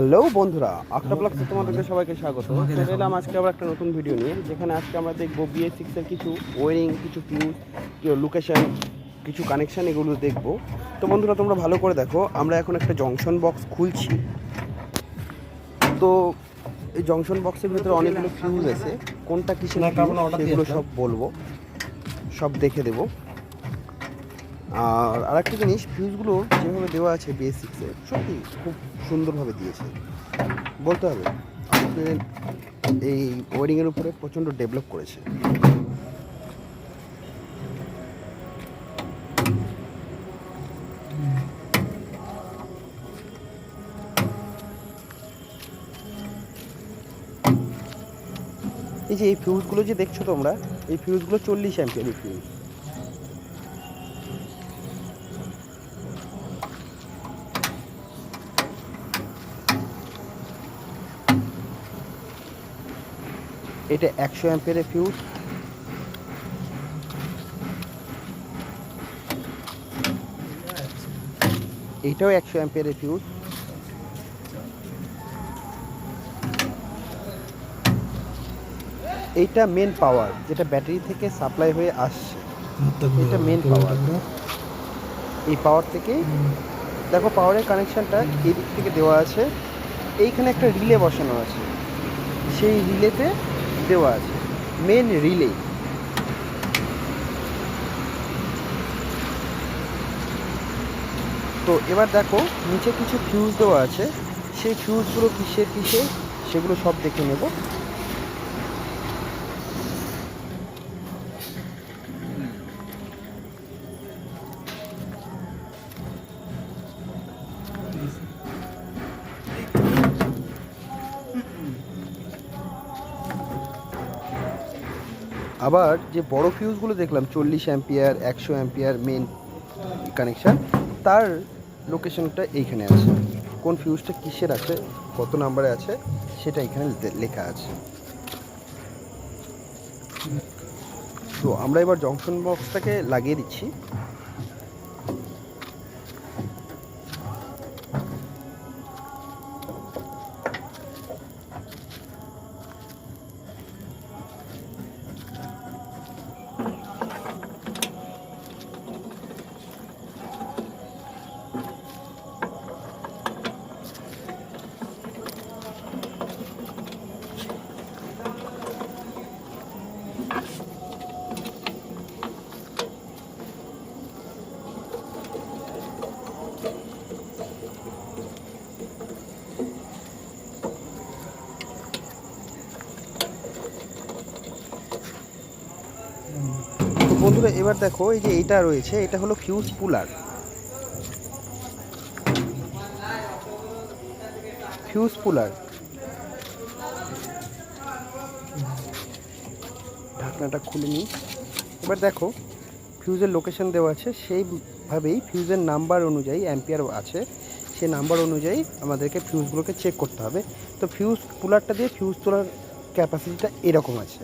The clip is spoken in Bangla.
হ্যালো বন্ধুরা, আক্তা ব্লগসে তোমাদেরকে সবাইকে স্বাগত। চলে এলাম আজকে আবার একটা নতুন ভিডিও নিয়ে, যেখানে আজকে আমরা দেখবো BS6 এর কিছু ওয়ারিং, কিছু ফিউজ, লোকেশন, কিছু কানেকশান, এগুলো দেখবো। তো বন্ধুরা, তোমরা ভালো করে দেখো। আমরা এখন একটা জংশন বক্স খুলছি। তো এই জংশন বক্সের ভিতরে অনেকগুলো ফিউজ আছে, কোনটা কিসের সেগুলো সব বলবো, সব দেখে দেবো। আর আরেকটা জিনিস, ফিউজগুলো যেভাবে দেওয়া আছে BS6-এ সত্যি খুব সুন্দরভাবে দিয়েছে বলতে হবে। আমাদের এই ওয়ারিংয়ের উপরে প্রচণ্ড ডেভেলপ করেছে। এই যে এই ফিউজগুলো যে দেখছো তোমরা, এই ফিউজগুলো 40 অ্যাম্পিয়ারের ফিউজ। এটা 100 অ্যাম্পিয়ারের ফিউজ। এইটাও 100 অ্যাম্পিয়ারের ফিউজ। এইটা মেন পাওয়ার, যেটা ব্যাটারি থেকে সাপ্লাই হয়ে আসছে, এটা মেন পাওয়ার। এই পাওয়ার থেকে দেখো, পাওয়ারের কানেকশানটা এই দিক থেকে দেওয়া আছে। এইখানে একটা রিলে বসানো আছে, সেই রিলেতে দেওয়া আছে মেন রিলে। তো এবার দেখো, নিচে কিছু ফিউজ দেওয়া আছে, সেই ফিউজগুলো কিসের সেগুলো সব দেখে নেব। আবার যে বড় ফিউজগুলো দেখলাম 40 অ্যাম্পিয়ার, 100 অ্যাম্পিয়ার মেন কানেকশান, তার লোকেশনটা এইখানে আছে। কোন ফিউজটা কিসের আছে, কত নাম্বারে আছে, সেটা এখানে লেখা আছে। তো আমরা এবার জংশন বক্সটাকে লাগিয়ে দিচ্ছি। তো বন্ধুরা, এবার দেখো, এই যে এইটা রয়েছে, এটা হলো ফিউজ পুলার। ফিউজ পুলার ঢাকনাটা খুলে নিই। এবার দেখো, ফিউজের লোকেশন দেওয়া আছে, সেইভাবেই ফিউজের নাম্বার অনুযায়ী অ্যাম্পিয়ার আছে, সেই নাম্বার অনুযায়ী আমাদেরকে ফিউজগুলোকে চেক করতে হবে। তো ফিউজ পুলারটা দিয়ে ফিউজ তোলার ক্যাপাসিটিটা এরকম আছে।